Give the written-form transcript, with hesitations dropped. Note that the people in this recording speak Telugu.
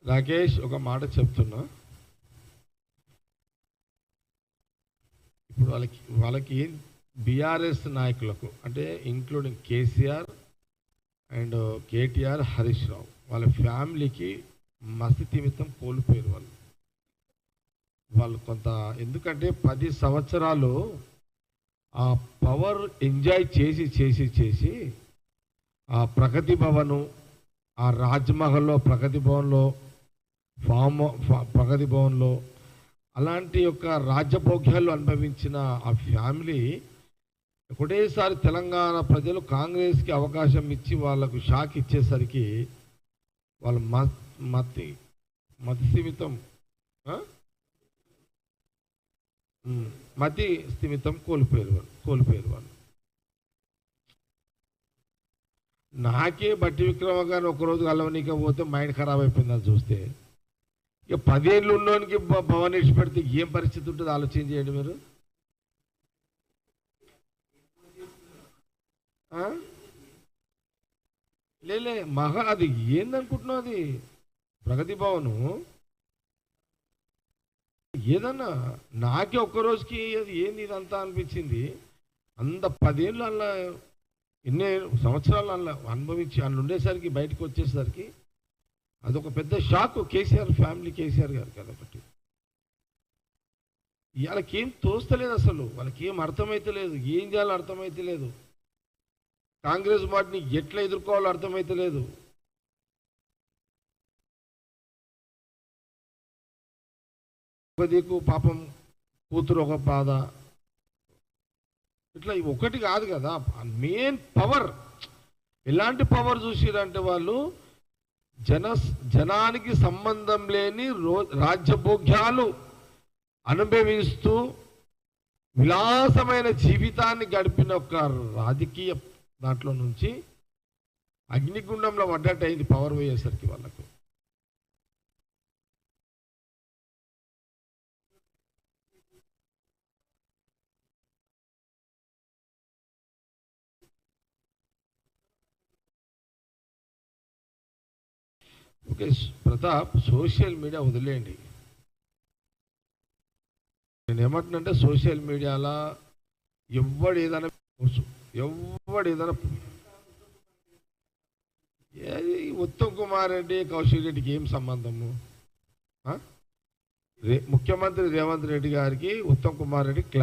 రాకేష్ ఒక మాట చెప్తున్నా. ఇప్పుడు వాళ్ళకి బీఆర్ఎస్ నాయకులకు అంటే ఇంక్లూడింగ్ కేసీఆర్ అండ్ కేటీఆర్, హరీష్ రావు వాళ్ళ ఫ్యామిలీకి మసితిమితం కోల్పోయారు వాళ్ళు కొంత. ఎందుకంటే 10 సంవత్సరాలు ఆ పవర్ ఎంజాయ్ చేసి చేసి చేసి ఆ ప్రగతి భవను, ఆ రాజ్మహల్లో ప్రగతి భవన్లో, ప్రగతి భవన్లో అలాంటి యొక్క రాజ్యభోగ్యాలు అనుభవించిన ఆ ఫ్యామిలీ ఒకటేసారి తెలంగాణ ప్రజలు కాంగ్రెస్కి అవకాశం ఇచ్చి వాళ్ళకు షాక్ ఇచ్చేసరికి వాళ్ళ మతి స్థిమితం మతి స్థిమితం కోల్పోయారు వాళ్ళు. నాకే బట్టి విక్రమ గారు ఒకరోజు కలవనీకపోతే మైండ్ ఖరాబ్ అయిపోయింది అది చూస్తే. ఇక 10 ఏళ్ళు ఉన్నోనికి భవన్ ఇచ్చి పెడితే ఏం పరిస్థితి ఉంటుంది ఆలోచన చేయండి మీరు. లేలే మహా అది ఏందనుకుంటున్నావు, అది ప్రగతి భవను ఏదన్నా. నాకే ఒక్కరోజుకి అది ఏంది ఇదంతా అనిపించింది. అంత 10 ఏళ్ళు అలా ఎన్ని సంవత్సరాలు అలా అనుభవించి అందులో ఉండేసరికి బయటకు వచ్చేసరికి అదొక పెద్ద షాక్ కేసీఆర్ ఫ్యామిలీ, కేసీఆర్ గారు కాబట్టి. వాళ్ళకి ఏం తోస్తలేదు అసలు, వాళ్ళకి ఏం అర్థమైతలేదు, ఏం చేయాలో అర్థమైతలేదు, కాంగ్రెస్ పార్టీని ఎట్లా ఎదుర్కోవాలో అర్థమైతలేదు. ఒక దిక్కు పాపం కూతురు ఒక బాధ, ఇట్లా ఒకటి కాదు కదా. మెయిన్ పవర్, ఎలాంటి పవర్ చూసిరంటే వాళ్ళు జనానికి సంబంధం లేని రాజ్యభోగ్యాలు అనుభవిస్తూ విలాసమైన జీవితాన్ని గడిపిన ఒక రాజకీయ దాంట్లో నుంచి అగ్నిగుండంలో పడ్డట్టు అయింది పవర్ పోయేసరికి వాళ్ళకు. ఓకే ప్రతాప్, సోషల్ మీడియా వదిలేయండి. నేను ఏమంటున్నానంటే సోషల్ మీడియాలో ఎవడు ఏదైనా ఉత్తమ్ కుమార్ రెడ్డి, కౌశిక్ రెడ్డికి ఏం సంబంధము? ముఖ్యమంత్రి రేవంత్ రెడ్డి గారికి ఉత్తమ్ కుమార్ రెడ్డి